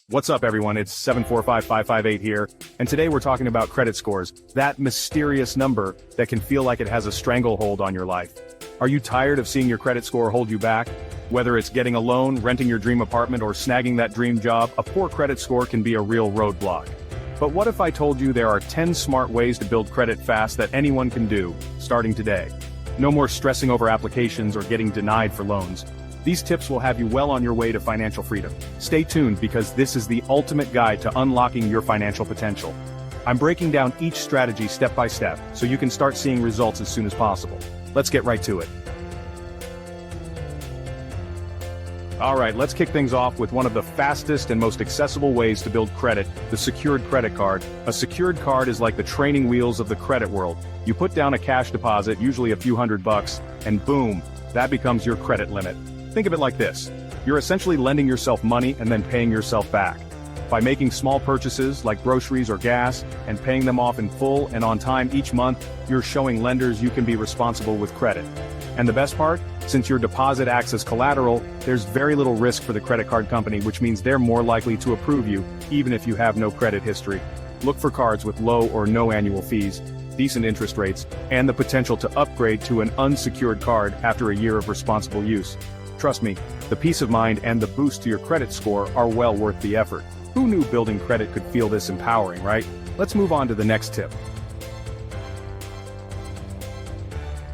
What's up everyone, it's 745558 here, and today we're talking about credit scores, that mysterious number that can feel like it has a stranglehold on your life. Are you tired of seeing your credit score hold you back? Whether it's getting a loan, renting your dream apartment, or snagging that dream job, a poor credit score can be a real roadblock. But what if I told you there are 10 smart ways to build credit fast that anyone can do, starting today? No more stressing over applications or getting denied for loans. These tips will have you well on your way to financial freedom. Stay tuned because this is the ultimate guide to unlocking your financial potential. I'm breaking down each strategy step by step so you can start seeing results as soon as possible. Let's get right to it. Alright, let's kick things off with one of the fastest and most accessible ways to build credit, the secured credit card. A secured card is like the training wheels of the credit world. You put down a cash deposit, usually a few $100, and boom, that becomes your credit limit. Think of it like this. You're essentially lending yourself money and then paying yourself back. By making small purchases like groceries or gas and paying them off in full and on time each month, you're showing lenders you can be responsible with credit. And the best part? Since your deposit acts as collateral, there's very little risk for the credit card company, which means they're more likely to approve you, even if you have no credit history. Look for cards with low or no annual fees, decent interest rates, and the potential to upgrade to an unsecured card after a year of responsible use. Trust me, the peace of mind and the boost to your credit score are well worth the effort. Who knew building credit could feel this empowering, right? Let's move on to the next tip.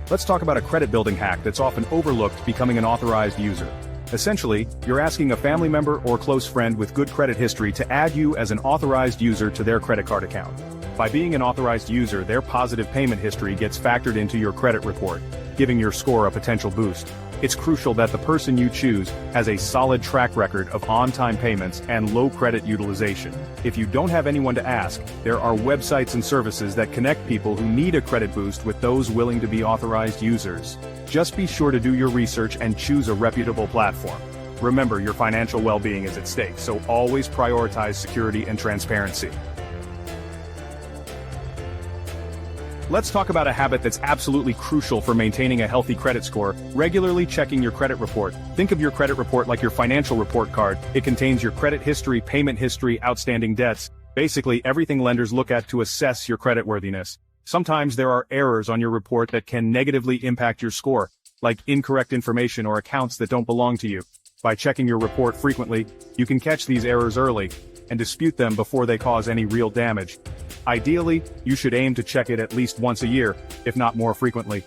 Let's talk about a credit building hack that's often overlooked: becoming an authorized user. Essentially, you're asking a family member or close friend with good credit history to add you as an authorized user to their credit card account. By being an authorized user, their positive payment history gets factored into your credit report, giving your score a potential boost. It's crucial that the person you choose has a solid track record of on-time payments and low credit utilization. If you don't have anyone to ask, there are websites and services that connect people who need a credit boost with those willing to be authorized users. Just be sure to do your research and choose a reputable platform. Remember, your financial well-being is at stake, so always prioritize security and transparency. Let's talk about a habit that's absolutely crucial for maintaining a healthy credit score: regularly checking your credit report. Think of your credit report like your financial report card. It contains your credit history, payment history, outstanding debts, basically everything lenders look at to assess your creditworthiness. Sometimes there are errors on your report that can negatively impact your score, like incorrect information or accounts that don't belong to you. By checking your report frequently, you can catch these errors early and dispute them before they cause any real damage. Ideally, you should aim to check it at least once a year, if not more frequently.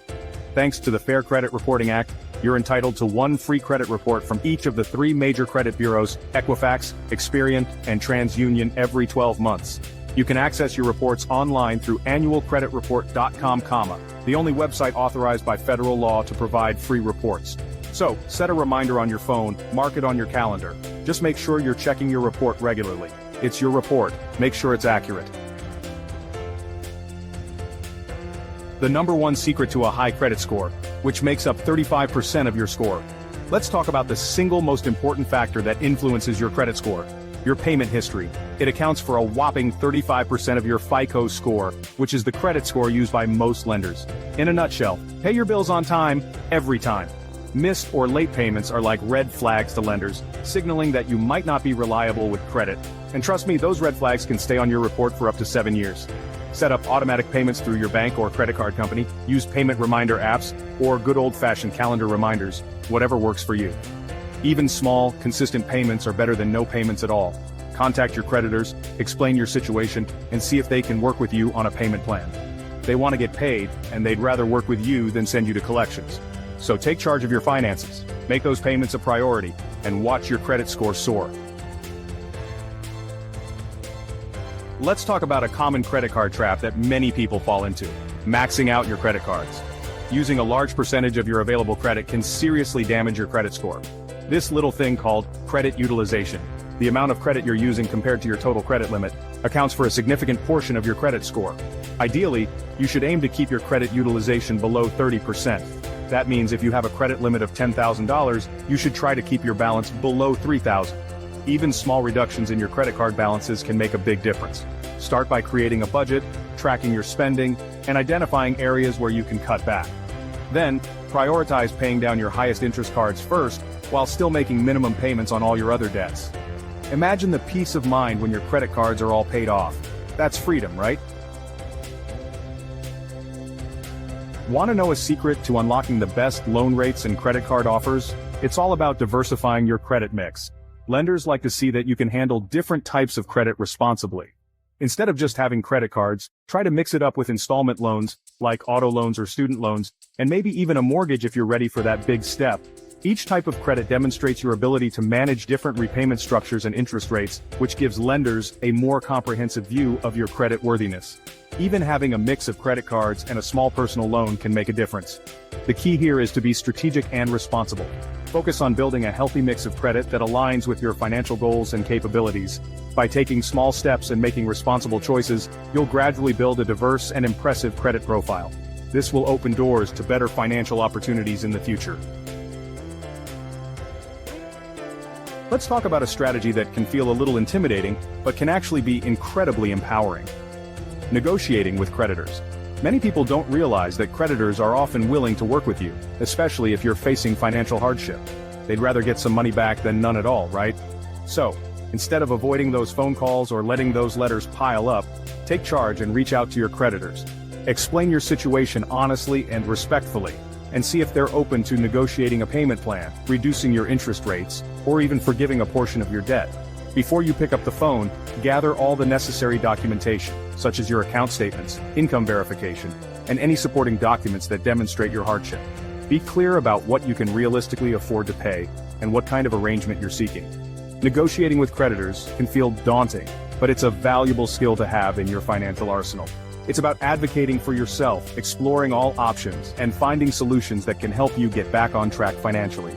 Thanks to the Fair Credit Reporting Act, you're entitled to one free credit report from each of the 3 major credit bureaus, Equifax, Experian, and TransUnion, every 12 months. You can access your reports online through annualcreditreport.com, the only website authorized by federal law to provide free reports. So, set a reminder on your phone, mark it on your calendar. Just make sure you're checking your report regularly. It's your report, make sure it's accurate. The number one secret to a high credit score, which makes up 35% of your score. Let's talk about the single most important factor that influences your credit score: your payment history. It accounts for a whopping 35% of your FICO score, which is the credit score used by most lenders. In a nutshell, pay your bills on time, every time. Missed or late payments are like red flags to lenders, signaling that you might not be reliable with credit. And trust me, those red flags can stay on your report for up to 7 years. Set up automatic payments through your bank or credit card company, use payment reminder apps, or good old-fashioned calendar reminders, whatever works for you. Even small, consistent payments are better than no payments at all. Contact your creditors, explain your situation, and see if they can work with you on a payment plan. They want to get paid, and they'd rather work with you than send you to collections. So take charge of your finances, make those payments a priority, and watch your credit score soar. Let's talk about a common credit card trap that many people fall into: maxing out your credit cards. Using a large percentage of your available credit can seriously damage your credit score. This little thing called credit utilization, the amount of credit you're using compared to your total credit limit, accounts for a significant portion of your credit score. Ideally, you should aim to keep your credit utilization below 30%. That means if you have a credit limit of $10,000, you should try to keep your balance below $3,000. Even small reductions in your credit card balances can make a big difference. Start by creating a budget, tracking your spending, and identifying areas where you can cut back. Then, prioritize paying down your highest interest cards first, while still making minimum payments on all your other debts. Imagine the peace of mind when your credit cards are all paid off. That's freedom, right? Want to know a secret to unlocking the best loan rates and credit card offers? It's all about diversifying your credit mix. Lenders like to see that you can handle different types of credit responsibly. Instead of just having credit cards, try to mix it up with installment loans, like auto loans or student loans, and maybe even a mortgage if you're ready for that big step. Each type of credit demonstrates your ability to manage different repayment structures and interest rates, which gives lenders a more comprehensive view of your credit worthiness. Even having a mix of credit cards and a small personal loan can make a difference. The key here is to be strategic and responsible. Focus on building a healthy mix of credit that aligns with your financial goals and capabilities. By taking small steps and making responsible choices, you'll gradually build a diverse and impressive credit profile. This will open doors to better financial opportunities in the future. Let's talk about a strategy that can feel a little intimidating, but can actually be incredibly empowering. Negotiating with creditors. Many people don't realize that creditors are often willing to work with you, especially if you're facing financial hardship. They'd rather get some money back than none at all, right? So, instead of avoiding those phone calls or letting those letters pile up, take charge and reach out to your creditors. Explain your situation honestly and respectfully, and see if they're open to negotiating a payment plan, reducing your interest rates, or even forgiving a portion of your debt. Before you pick up the phone, gather all the necessary documentation, such as your account statements, income verification, and any supporting documents that demonstrate your hardship. Be clear about what you can realistically afford to pay, and what kind of arrangement you're seeking. Negotiating with creditors can feel daunting, but it's a valuable skill to have in your financial arsenal. It's about advocating for yourself, exploring all options, and finding solutions that can help you get back on track financially.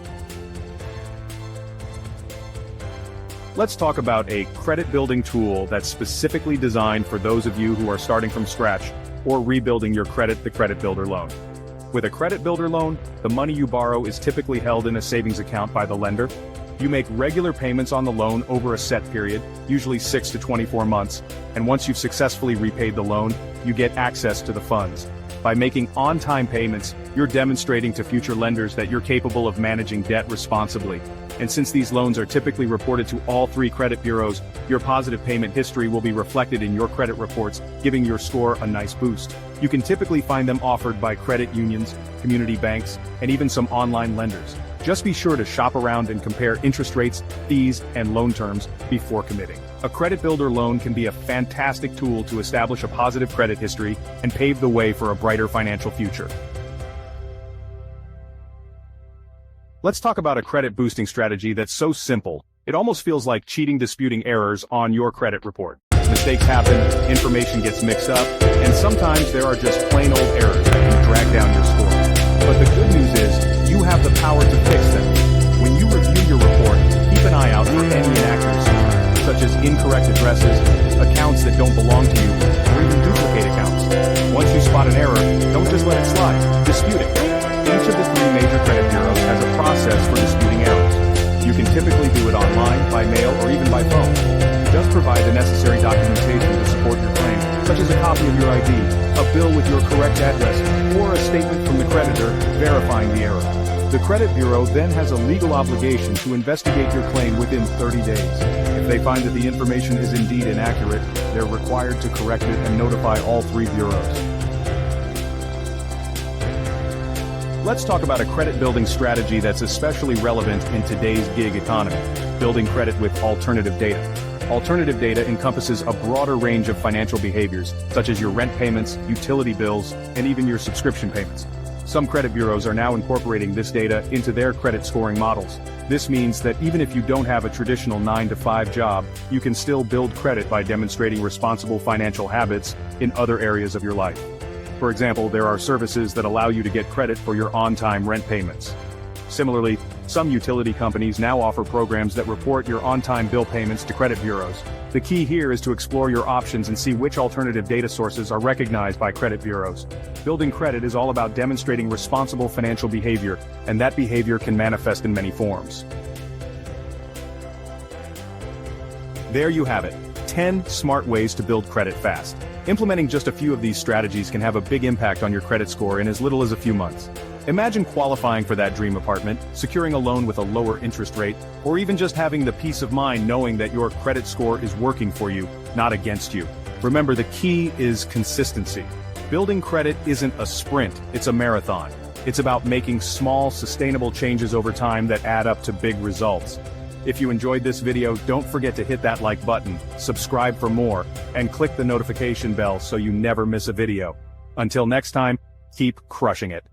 Let's talk about a credit-building tool that's specifically designed for those of you who are starting from scratch or rebuilding your credit, the Credit Builder Loan. With a Credit Builder Loan, the money you borrow is typically held in a savings account by the lender. You make regular payments on the loan over a set period, usually 6 to 24 months, and once you've successfully repaid the loan, you get access to the funds. By making on-time payments, you're demonstrating to future lenders that you're capable of managing debt responsibly. And since these loans are typically reported to all 3 credit bureaus, your positive payment history will be reflected in your credit reports, giving your score a nice boost. You can typically find them offered by credit unions, community banks, and even some online lenders. Just be sure to shop around and compare interest rates, fees, and loan terms before committing. A Credit Builder loan can be a fantastic tool to establish a positive credit history and pave the way for a brighter financial future. Let's talk about a credit boosting strategy that's so simple, it almost feels like cheating disputing errors on your credit report. Mistakes happen, information gets mixed up, and sometimes there are just plain old errors that can drag down your score. But the good news is, you have the power to fix them. When you review your report, keep an eye out for any inaccuracies, such as incorrect addresses, accounts that don't belong to you, or even duplicate accounts. Once you spot an error, don't just let it slide, dispute it. Each of the 3 major credit bureaus has a process for disputing errors. You can typically do it online, by mail, or even by phone. Just provide the necessary documentation to support your claim, such as a copy of your ID, a bill with your correct address, or a statement from the creditor verifying the error. The credit bureau then has a legal obligation to investigate your claim within 30 days. If they find that the information is indeed inaccurate, they're required to correct it and notify all 3 bureaus. Let's talk about a credit-building strategy that's especially relevant in today's gig economy: building credit with alternative data. Alternative data encompasses a broader range of financial behaviors, such as your rent payments, utility bills, and even your subscription payments. Some credit bureaus are now incorporating this data into their credit scoring models. This means that even if you don't have a traditional 9-to-5 job, you can still build credit by demonstrating responsible financial habits in other areas of your life. For example, there are services that allow you to get credit for your on-time rent payments. Similarly, some utility companies now offer programs that report your on-time bill payments to credit bureaus. The key here is to explore your options and see which alternative data sources are recognized by credit bureaus. Building credit is all about demonstrating responsible financial behavior, and that behavior can manifest in many forms. There you have it, 10 smart ways to build credit fast. Implementing just a few of these strategies can have a big impact on your credit score in as little as a few months. Imagine qualifying for that dream apartment, securing a loan with a lower interest rate, or even just having the peace of mind knowing that your credit score is working for you, not against you. Remember, the key is consistency. Building credit isn't a sprint, it's a marathon. It's about making small, sustainable changes over time that add up to big results. If you enjoyed this video, don't forget to hit that like button, subscribe for more, and click the notification bell so you never miss a video. Until next time, keep crushing it.